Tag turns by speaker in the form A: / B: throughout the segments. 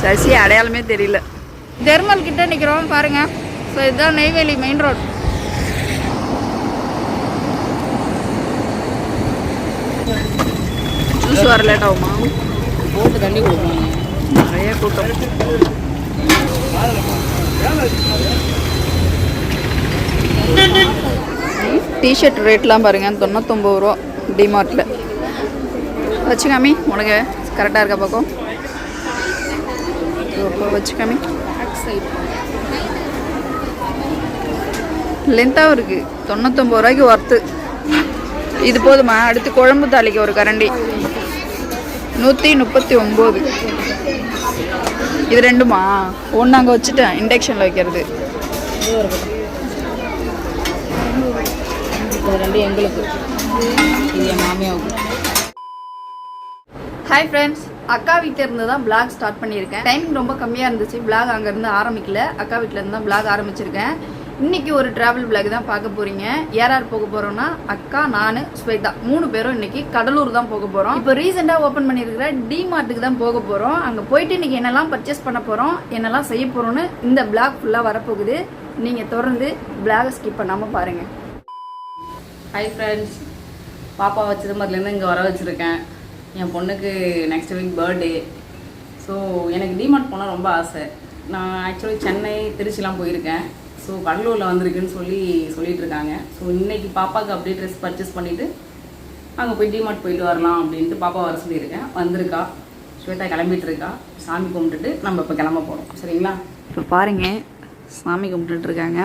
A: சசி அடையாளமே தெரியல.
B: தெர்மல் கிட்ட நிற்கிறோம் பாருங்க. ஸோ இதுதான் நெய்வேலி மெயின் ரோட்.
A: ஜூஸ் வர லேட் ஆகுமா?
B: போட்டு தண்ணி கொடுப்பாங்க.
A: நிறைய கூட்டம். டிஷர்ட் ரேட்லாம் பாருங்க 99 ரூபா டிமார்ட்டில். வச்சுக்காமி உனக்கு கரெக்டாக இருக்கா பக்கம் வச்சுக்காமி. லென்த்தாகவும் இருக்குது. 99 ரூபாய்க்கு ஒர்த்து. இது போதுமா? அடுத்து குழம்பு தாளிக்கு ஒரு கரண்டி 139. இது ரெண்டுமா? ஒன்று அங்கே வச்சுட்டேன் இண்டக்ஷனில் வைக்கிறது.
B: ரெண்டு எங்களுக்கு, இது என் மாமியாவுக்கு.
A: ஹாய் ஃப்ரெண்ட்ஸ், அக்கா வீட்டில் இருந்து தான் பிளாக் ஸ்டார்ட் பண்ணியிருக்கேன். டைமிங் ரொம்ப கம்மியாக இருந்துச்சு. பிளாக் அங்கேருந்து ஆரம்பிக்கல, அக்கா வீட்டில் இருந்து தான் பிளாக் ஆரம்பிச்சிருக்கேன். இன்னைக்கு ஒரு டிராவல் பிளாக் தான் பார்க்க போறீங்க. யார் போக போறோம்னா அக்கா, நான், ஸ்வேதா 3 பேரும் இன்னைக்கு கடலூர் தான் போக போறோம். இப்போ ரீசெண்டா ஓபன் பண்ணிருக்கிற டிமார்ட்டுக்கு தான் போக போறோம். அங்க போயிட்டு இன்னைக்கு என்னெல்லாம் பர்ச்சேஸ் பண்ண போறோம், என்னெல்லாம் செய்ய போறோம்னு இந்த பிளாக் ஃபுல்லா வரப்போகுது. நீங்க தொடர்ந்து பிளாக ஸ்கிப் பண்ணாம பாருங்க.
B: ஹாய் ஃப்ரெண்ட்ஸ், பாப்பா வச்சிருந்ததுலேருந்து இங்கே வர வச்சுருக்கேன். என் பொண்ணுக்கு நெக்ஸ்ட் வீக் பர்த்டே. ஸோ எனக்கு டிமார்ட் போனால் ரொம்ப ஆசை. நான் ஆக்சுவலி சென்னை, திருச்சிலாம் போயிருக்கேன். ஸோ கடலூரில் வந்திருக்குன்னு சொல்லிட்டு இருக்காங்க. ஸோ இன்றைக்கி பாப்பாவுக்கு அப்படியே ட்ரெஸ் பர்ச்சேஸ் பண்ணிவிட்டு அங்கே போய் டிமார்ட் போயிட்டு வரலாம் அப்படின்ட்டு பாப்பா வர சொல்லியிருக்கேன். வந்திருக்கா, ஸ்வேதா கிளம்பிட்டு இருக்கா. சாமி கும்பிட்டுட்டு நம்ம இப்போ கிளம்ப போகிறோம். சரிங்களா?
A: இப்போ பாருங்க, சாமி கும்பிட்டுட்டு இருக்காங்க.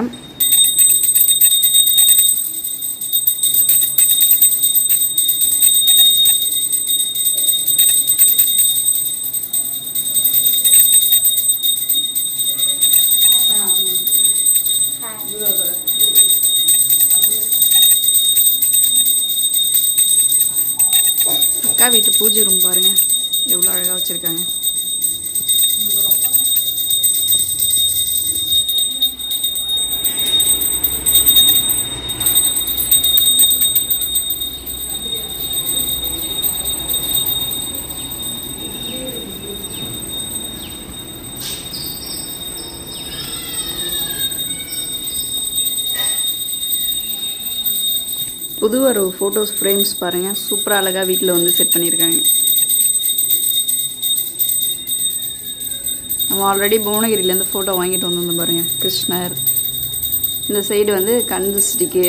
A: அக்கா வீட்டு பூஜை ரூம் பாருங்க எவ்வளோ அழகாக வச்சுருக்காங்க. புது ஒரு ஃபோட்டோஸ் ஃப்ரேம்ஸ் பாருங்கள், சூப்பராக அழகாக வீட்டில் வந்து செட் பண்ணியிருக்காங்க. நம்ம ஆல்ரெடி புவனகிரியிலேருந்து ஃபோட்டோ வாங்கிட்டு வந்திருந்தோம் பாருங்கள். கிருஷ்ணர், இந்த சைடு வந்து கந்து ஸ்டிக்கு,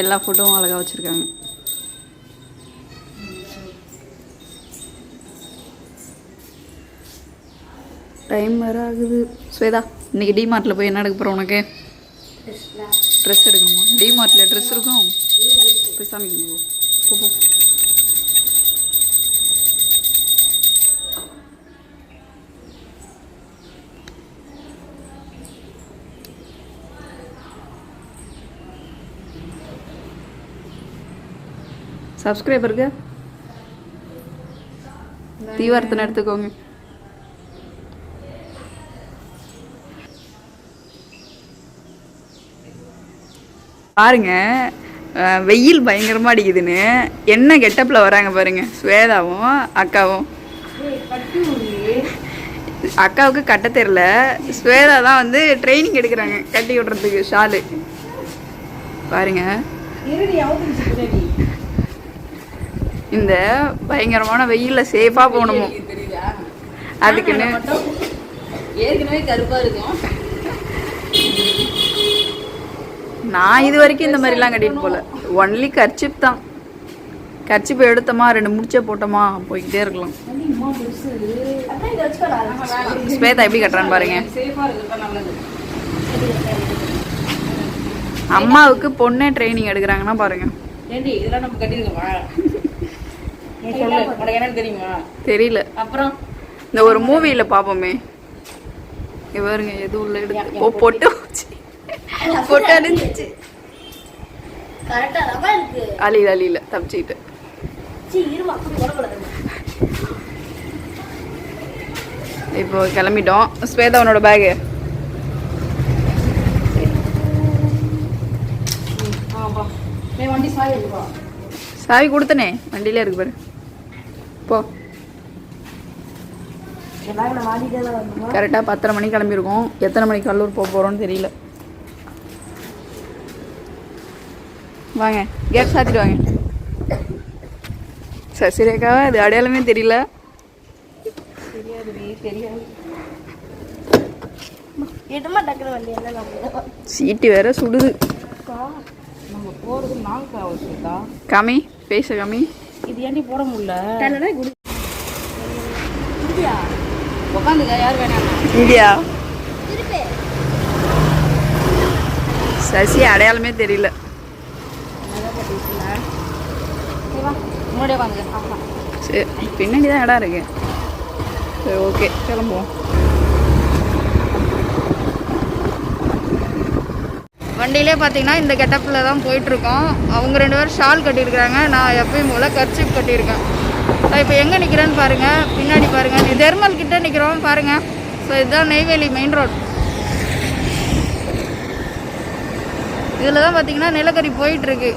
A: எல்லா ஃபோட்டோவும் அழகாக வச்சுருக்காங்க. டைம் வேறு ஆகுது. ஸ்வேதா, இன்றைக்கி டிமார்ட்டில் போய் என்ன எடுக்க போகிறோம்? உனக்கு ட்ரெஸ் எடுக்கணுமா? டிமார்ட்டில் ட்ரெஸ் இருக்கும். போய் சாமி கும்பிடுவோம். போ. சப்ஸ்கிரைபருக்கு தீவார்த்தனை எடுத்துக்கோங்க. பாருங்க, வெயில் பயங்கரமாக அடிக்குதுன்னு என்ன கெட்டப்பில் வராங்க பாருங்க ஸ்வேதாவும் அக்காவும். அக்காவுக்கு கட்ட தெரியல, ஸ்வேதா தான் வந்து ட்ரைனிங் எடுக்கிறாங்க கட்டி விடுறதுக்கு ஷாலு. பாருங்க, இந்த பயங்கரமான வெயிலில் சேஃபாக போகணுமோ அதுக்குன்னு.
B: ஏற்கனவே கருப்பாக இருக்கும்.
A: நான் இது வரைக்கும் இந்த மாதிரிலாம் கட்டிட்டு போகல. ஒன்லி கர்ச்சிப் தான். கர்ச்சிப் எடுத்தோமா, 2 முடிச்ச போட்டோமா, போய்கிட்டே இருக்கலாம். ஸ்வேதா எப்படி கட்டுறான்னு பாருங்க. அம்மாவுக்கு பொண்ணே ட்ரைனிங் எடுக்கிறாங்கன்னா பாருங்க. தெரியல, அப்புறம் இந்த ஒரு மூவியில பாப்போமே, பாருங்க எதுவும் உள்ள எடுத்து போட்டு அலியில தப்பிச்சுக்கிட்டு. இப்போ கிளம்பிட்டோம். ஸ்வேதாவனோட பேகு சாவி கொடுத்தனே, வண்டியில இருக்கு பாரு. போ. கரெக்டாக 10:30 மணிக்கு கிளம்பியிருக்கோம். எத்தனை மணிக்கு கல்லூர் போக போகிறோன்னு தெரியல. வாங்க கேட் சாத்திட்டு வாங்க. சசிரேகாவா இது அடையாளமே தெரியல. சீட்டு வேற சுடுது. காமி பேச காமி.
B: இது ஏன்டி போட முடியல? உட்காந்துக்க யார் வேணாம்.
A: இந்தியா சசி அடையாளமே தெரியல.
B: முன்னாடியே உட்காந்துக்க.
A: சரி பின்னாடி தான் இடம் இருக்கு. சரி ஓகே கிளம்புவோம். வண்டியிலே பார்த்தீங்கன்னா இந்த கெட்டப்பில் தான் போயிட்டுருக்கோம். அவங்க 2 பேரும் ஷால் கட்டியிருக்கிறாங்க. நான் எப்பயும் போல் கர்ச்சிப் கட்டியிருக்கேன். இப்போ எங்கே நிற்கிறேன்னு பாருங்கள். பின்னாடி பாருங்கள். தெர்மல் கிட்டே நிற்கிறோம் பாருங்கள். ஸோ இதுதான் நெய்வேலி மெயின் ரோட். இதில் தான் பார்த்தீங்கன்னா நிலக்கரி போயிட்டுருக்கு.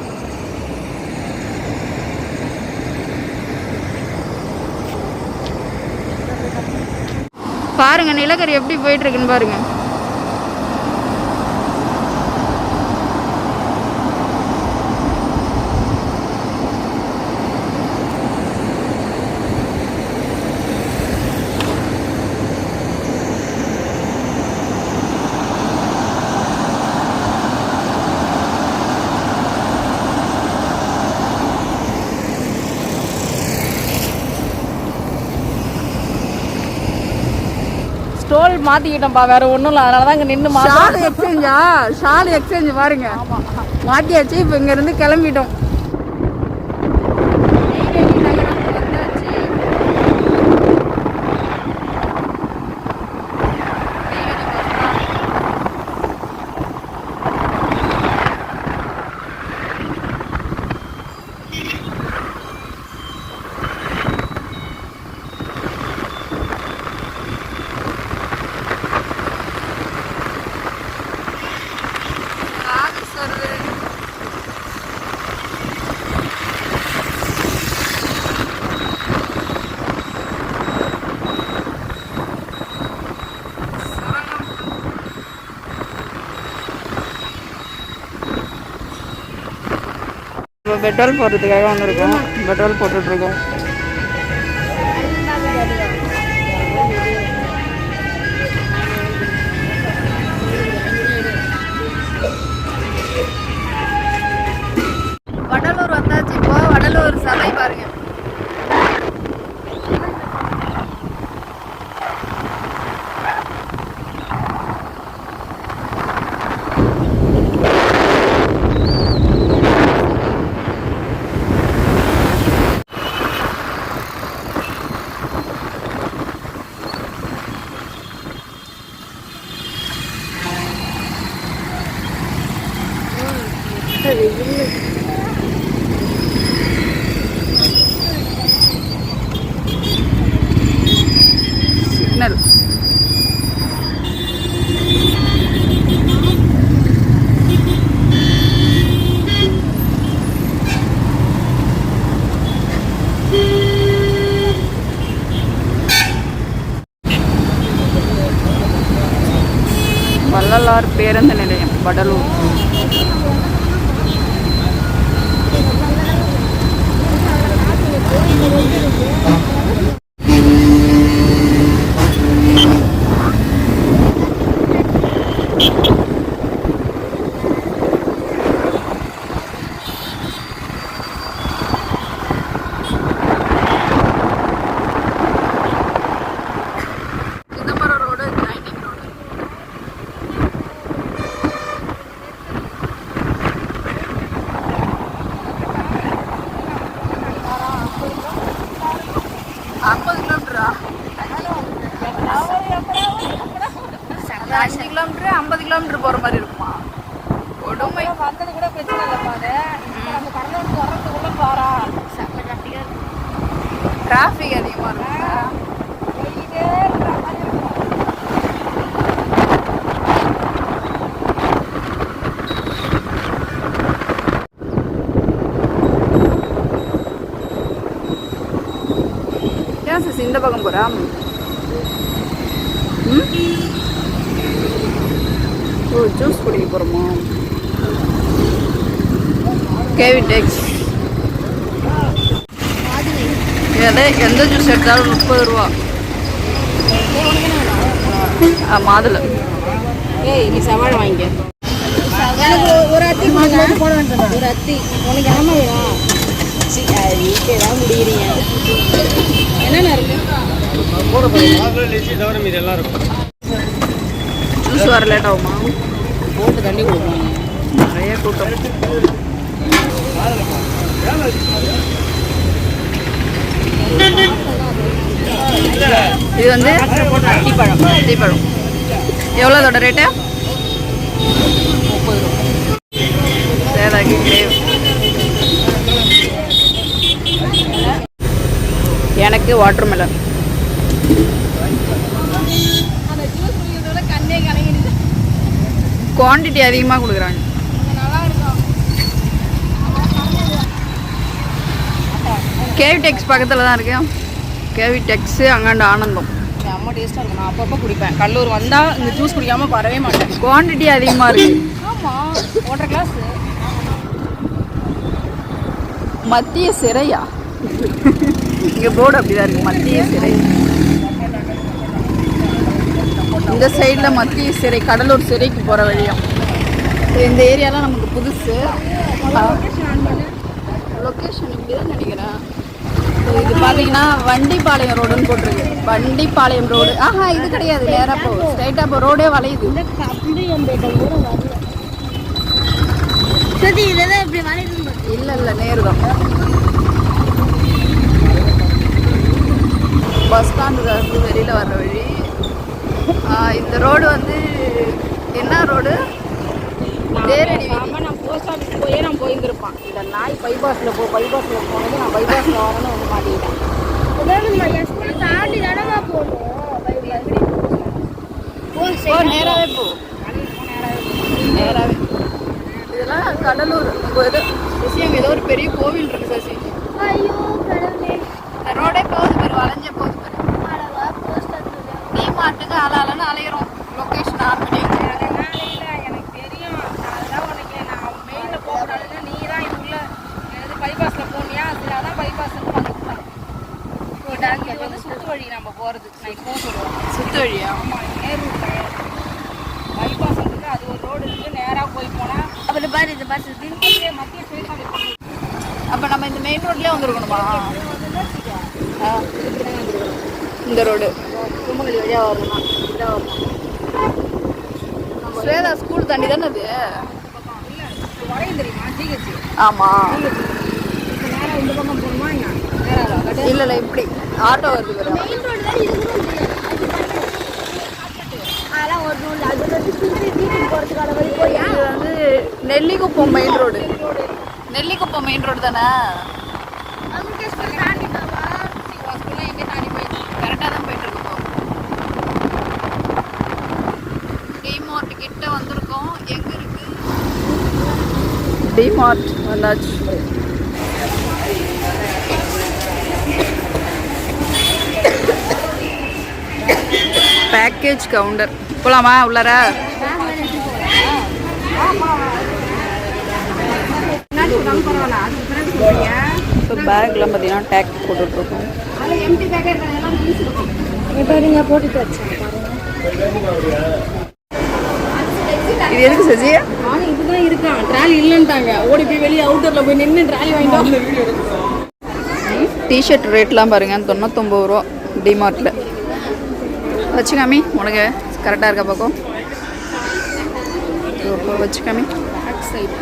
A: பாருங்கள் நிலக்கரி எப்படி போயிட்டுருக்குன்னு பாருங்கள்.
B: ஸ்டோல் மாற்றிக்கிட்டோம்ப்பா, வேறு ஒன்றும் இல்லை. அதனால தான் இங்கே நின்று
A: ஷால் எக்ஸ்சேஞ்சா? ஷால் எக்ஸ்சேஞ்ச் பாருங்க. மாட்டியாச்சு. இப்போ இங்கேருந்து கிளம்பிட்டோம். இப்போ பெட்ரோல் போடுறதுக்காக வந்திருக்கோம். பெட்ரோல் போட்டுட்ருக்கோம். வடலூர் வந்தாச்சு. இப்போ வடலூர் சலை பாருங்க. சிக்னல் வள்ளலார் பேருந்து நிலையம் வடலூர். கிலோமீட்டர் 50 கிலோமீட்டர் போகிற மாதிரி இருக்குமா? கொடுமை. வந்தது கூட பிரச்சனை இல்லைப்பா. அது நம்ம கடலூருக்கு வர்றதுக்குள்ள பாரா டிராஃபிக் அதிகமாக இருக்கும். ஏன் சார் இந்த பக்கம் போகிறா? ஜூஸ் குடிக்க போகிறோமா? கேவி டெக்ஸ் எந்த ஜூஸ் எடுத்தாலும் 30 ரூபா. மாதுளை.
B: ஏய் நீ சவாழை வாங்கிக்க. ஒரு அத்தி போட வேண்டாம். ஒரு அத்தி உனக்கு என்னமா வேணும்? வீட்டே தான் முடிகிறீங்க. என்னென்ன இருக்கு?
A: ஜூஸ் வர லேட் ஆகுமா?
B: போட்டு தண்ணி கொடுப்பாங்க.
A: நிறைய கூட்டம். இது வந்து அத்திப்பழம். எவ்வளோ அதோட ரேட்டு?
B: 30 ரூபா.
A: சேதாக்கி கிரேவ். எனக்கு வாட்டர்மெலன். குவான்டிட்டி அதிகமாக கொடுக்குறாங்க. கேவி டெக்ஸ் பக்கத்தில் தான் இருக்கு. கேவி டெக்ஸு அங்காண்டு ஆனந்தம்.
B: அம்மா டேஸ்ட்டாக இருக்கும். நான் அப்பப்போ குடிப்பேன். கடலூர் வந்தால் இந்த ஜூஸ் குடிக்காமல் வரவே மாட்டேன்.
A: குவான்டிட்டி அதிகமாக இருக்கு.
B: ஆமாம், 1.5 கிளாஸ்.
A: மத்திய சிறையா? இங்கே போர்டு அப்படிதான் இருக்கு, மத்திய சிறை. இந்த சைடில் மத்திய சிறை, கடலூர் சிறைக்கு போகிற வழியும். இந்த ஏரியாலாம் நமக்கு புதுசு. லொக்கேஷன் இப்படி தான் நினைக்கிறேன். இது பார்த்தீங்கன்னா வண்டிப்பாளையம் ரோடுன்னு போட்டிருக்கு. வண்டிப்பாளையம் ரோடு. ஆஹா, இது கிடையாது. நேராக போ, ஸ்ட்ரைட்டாக போ. ரோடே வளையுது. இல்லை இல்லை, நேரு தான். பஸ் ஸ்டாண்டு வெளியில் வர்ற வழி. இந்த ரோடு வந்து என்ன ரோடு? தேரடி.
B: நான் போஸ்ட் ஆஃபீஸ் போயே நான் போயிருந்துருப்பான். இந்த நாய் பைபாஸில் பைபாஸில் போனது நான் பைபாஸில் வரணும்னு வந்து மாட்டிக்கிட்டேன்.
A: நேராகவே போ, நேராகவே. இதெல்லாம் கடலூர். சசி, அங்கே ஏதோ ஒரு பெரிய கோவில் இருக்கு சசி. ரோடே போகுது பேர், வளைஞ்ச போகுது பேர். டிமார்ட்டுக்கு ஆளாலன்னு அலையிறோம். லொக்கேஷன் ஆன் பண்ணி
B: எனக்கு தெரியும். அதுதான் உனக்கு நான் மெயினில் போகக்கூடாதுன்னா நீ தான் இதுக்குள்ள எது பைபாஸில் போனியா? அதில் தான் பைபாஸ்ன்னு வந்துக்கலாம். இது வந்து சுற்று வழி நம்ம போகிறது. நான் இப்போ சொல்லுவேன்
A: சுத்து வழியா?
B: ஆமாம், நேர் ரூட் கிடையாது. பைபாஸ் இருக்குது, அது ஒரு ரோடு இருக்குது. நேராக போய் போனால்
A: அப்படி பாரு, இந்த பஸ்
B: மத்திய ஸ்டேஷன்.
A: அப்போ நம்ம இந்த மெயின் ரோட்லேயே வந்துருக்கணுமா? இந்த ரோடு
B: கும்பகோணம் வழியாக வரணும். இதாக வரணும்.
A: ஸ்வேதா ஸ்கூல் தாண்டி தானே அது?
B: இல்லை, வளையம் தெரியுமா? ஜிஹெச்.
A: ஆமாம்.
B: இப்போ நேராக இந்த பக்கம் போகணுமா? என்ன
A: இல்லை இல்லை, இப்படி ஆட்டோ வருது பேர். இது வந்து Nellikuppam main road. Nellikuppam main road தானே? கரெக்டாக தான் போயிட்டு இருக்கோம். டிமார்ட் கிட்ட வந்திருக்கோம். எங்க இருக்கு டிமார்ட்? வந்தாச்சு. Package counter. போலாமா உள்ளார? இப்போ பேக்லாம் பார்த்தீங்கன்னா டேக் போட்டுட்ருக்கோம்.
B: இப்போ நீங்கள் போட்டுட்டு வச்சேன்.
A: இது எதுக்கு சசி?
B: ஆனால் இதுதான் இருக்கான். ட்ராலி இல்லைன்ட்டாங்க. ஓடி போய் வெளியே அவுட்டரில் போய் நின்று ட்ராலி வாங்கிட்டு
A: டிஷர்ட் ரேட்லாம் பாருங்கள், 99 ரூபா டிமார்ட்டில். வச்சுக்காமி, உனக்கு கரெக்டாக இருக்கா பக்கம்? வச்சுக்காமி.
B: பேக் சைடு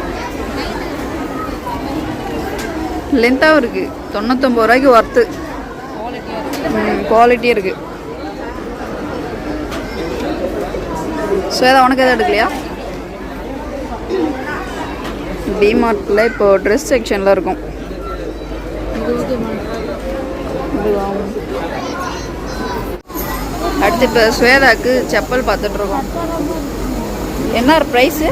A: லென்த்தாகவும் இருக்குது. 99 ரூபாய்க்கு ஒர்த்து. குவாலிட்டியும் இருக்குது. ஸ்வேதா, உனக்கு எதாவது எடுக்கலையா? டிமார்ட்டில் இப்போ ட்ரெஸ் செக்ஷனில் இருக்கும். அடுத்து இப்போ ஸ்வேதாவுக்கு செப்பல் பார்த்துட்ருக்கோம். என்ன ப்ரைஸு?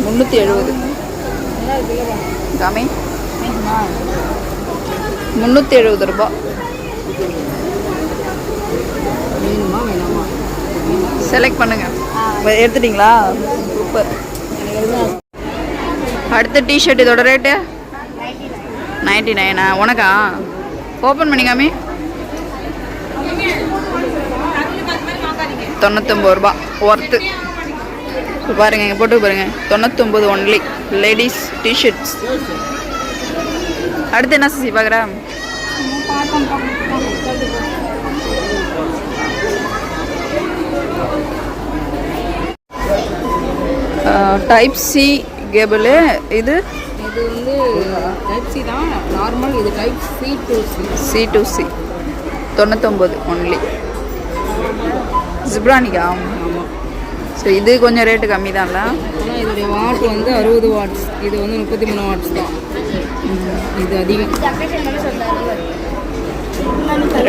A: 370. காமி, 370 ரூபா.
B: வேணுமா வேணாமா?
A: செலக்ட் பண்ணுங்கள். எடுத்துட்டிங்களா? சூப்பர். அடுத்த டிஷர்ட் இதோட ரேட்டு 99. உனக்கா? ஓப்பன் பண்ணிக்காமே 99 ரூபா ஒர்த்து. பாருங்க இங்கே போட்டு பாருங்க 99 ஒன்லி லேடிஸ் டிஷர்ட்ஸ். அடுத்து என்ன சிசி பார்க்குறேன்? Type C cable. இது
B: வந்து டைப் சி தான் நார்மல். இது type C to C
A: 99 only. ஜிப்ரானிக்கா?
B: ஆமாம்.
A: ஸோ இது கொஞ்சம் ரேட்டு கம்மி தான்ல.
B: ஆனால் இதோடைய வாட் வந்து 60 வாட்ஸ். இது வந்து 33 வாட்ஸ் தான். இது அதிகம்.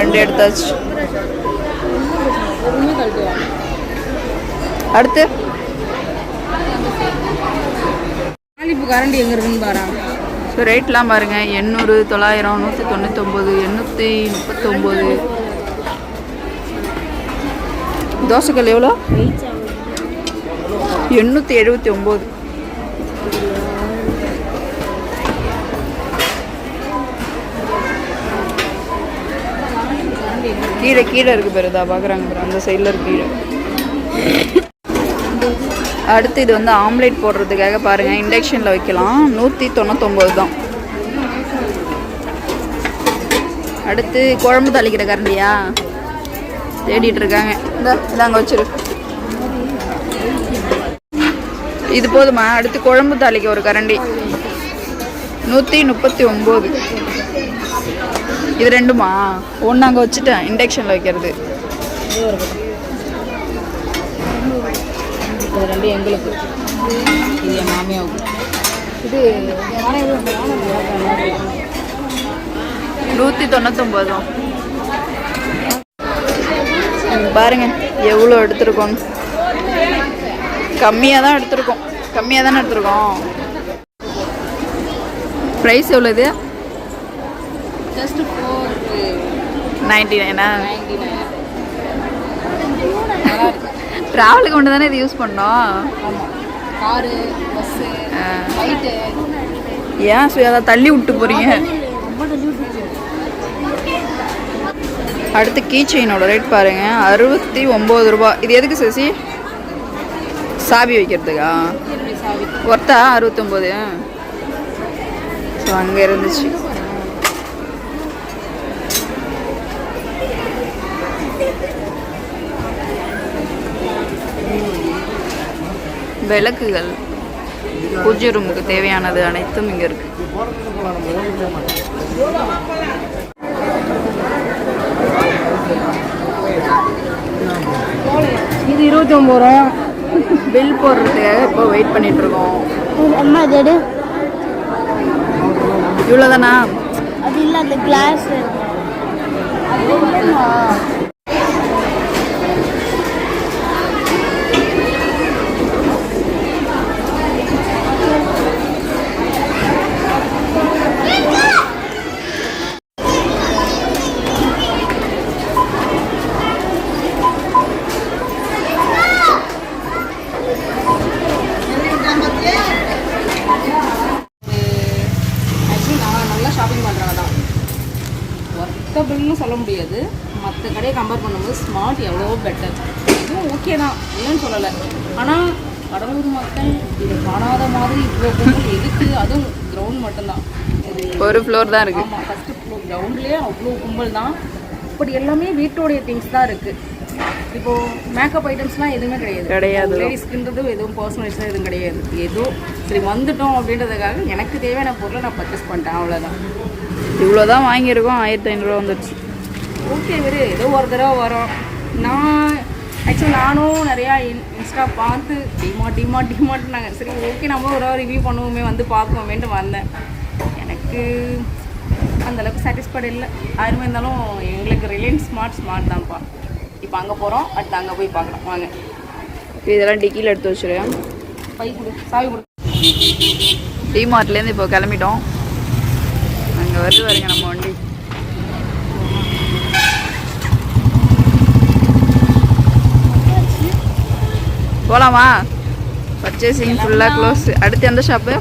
A: 2 எடுத்தாச்சு. அடுத்து
B: இப்போ கரண்ட் எங்கே இருக்குன்னு பாரு.
A: ஸோ ரேட்லாம் பாருங்கள் 800, 900, 199, 839. தோசைக்கல் எவ்வளோ? 879. கீழே கீழே இருக்குது பாரு. இதா பார்க்குறாங்க பாரு, அந்த சைடில் இருக்கு கீழே. அடுத்து இது வந்து ஆம்லேட் போடுறதுக்காக பாருங்கள் இண்டக்ஷனில் வைக்கலாம். 199 தான். அடுத்து குழம்பு தாளிக்கிற கரண்டியா தேடிட்டு இருக்காங்க. இதாங்க வச்சிரு. இது போதுமா? அடுத்து குழம்பு தாளிக்க ஒரு கரண்டி 139. இது ரெண்டுமா? ஒன்று அங்கே வச்சுட்டேன் இண்டக்ஷனில் வைக்கிறது.
B: ரெண்டு எங்களுக்கு, இது என் மாமியாவுக்கு. இது
A: 199 தான். பாருங்க எவ்வளோ எடுத்துருக்கோம். கம்மியாக தான் எடுத்துருக்கோம். கம்மியாக தானே எடுத்துருக்கோம். ப்ரைஸ் எவ்வளோ இது?
B: ஜஸ்ட்
A: 499. ட்ராவலுக்கு ஒன்று தானே இது யூஸ் பண்ணோம்.
B: ஆமாம். Car, bus, flight.
A: ஏன் சுயாதா தள்ளி விட்டு போகிறீங்க? அடுத்து கீ செயினோட ரேட் பாருங்கள் 69 ரூபா. இது எதுக்கு சசி? சாவி வைக்கிறதுக்கா? ஒர்த்தா 69? ஸோ அங்கே இருந்துச்சு. விளக்குகள் பூஜை ரூமுக்கு தேவையானது அனைத்தும் இங்கே இருக்கு.
B: இது 29 ரூபா.
A: பில் போடுறதுக்காக இப்போ வெயிட் பண்ணிட்டு இருக்கோம். இவ்வளோதானா?
C: அது இல்லை, அந்த கிளாஸ்.
B: ஷாப்பிங் பண்ணுறவங்க தான். ஒர்த்தபிள்னு சொல்ல முடியாது. மற்ற கடையை கம்பேர் பண்ணும்போது ஸ்மார்ட் எவ்வளோ பெட்டர். இதுவும் ஓகே தான், இல்லைன்னு சொல்லலை. ஆனால் கடலூர் மக்கள் இது காணாத மாதிரி இவ்வளோ கும்பல் எதுக்கு? அதுவும் கிரவுண்ட் மட்டும்தான்.
A: ஒரு ஃப்ளோர் தான் இருக்குது.
B: ஆமாம், ஃபஸ்ட்டு ஃப்ளோர் கிரவுண்ட்லேயே அவ்வளோ கும்பல் தான். இப்படி எல்லாமே வீட்டோடைய திங்ஸ் தான் இருக்குது. இப்போது மேக்கப் ஐட்டம்ஸ்லாம் எதுவுமே கிடையாது. லேடிஸ்க்குன்றது எதுவும் பர்சனல்ஸாக எதுவும் கிடையாது. ஏதோ சரி வந்துட்டோம் அப்படின்றதுக்காக எனக்கு தேவையான பொருளை நான் பர்ச்சேஸ் பண்ணிட்டேன், அவ்வளோதான்.
A: இவ்வளோ தான் வாங்கியிருக்கோம். 1500 வந்துடுச்சு.
B: ஓகே வெறு ஏதோ ஒரு தடவை வரோம். நான் ஆக்சுவலி நானும் நிறையா இன்ஸ்டா பார்த்து டிமார்ட்னாங்க. சரி ஓகே நம்ம ஒரு ரிவ்யூ பண்ணுவோமே, வந்து பார்ப்போமேன்ட்டு வந்தேன். எனக்கு அந்தளவுக்கு சாட்டிஸ்ஃபைடு இல்லை. ஆயிரமே இருந்தாலும் எங்களுக்கு ரிலையன்ஸ் ஸ்மார்ட் தான்ப்பா. இப்போ அங்கே போகிறோம், அடுத்து அங்கே போய் பார்க்கலாம் வாங்க.
A: இதெல்லாம் டிக்கியில் எடுத்து வச்சுருக்கேன்.
B: பை கொடு, சாவி கொடு.
A: டிமார்ட்லேருந்து இப்போ கிளம்பிட்டோம். அங்கே வருங்க நம்ம வண்டி. போகலாமா? பர்ச்சேசிங் ஃபுல்லாக க்ளோஸ். அடுத்து எந்த ஷாப்பு?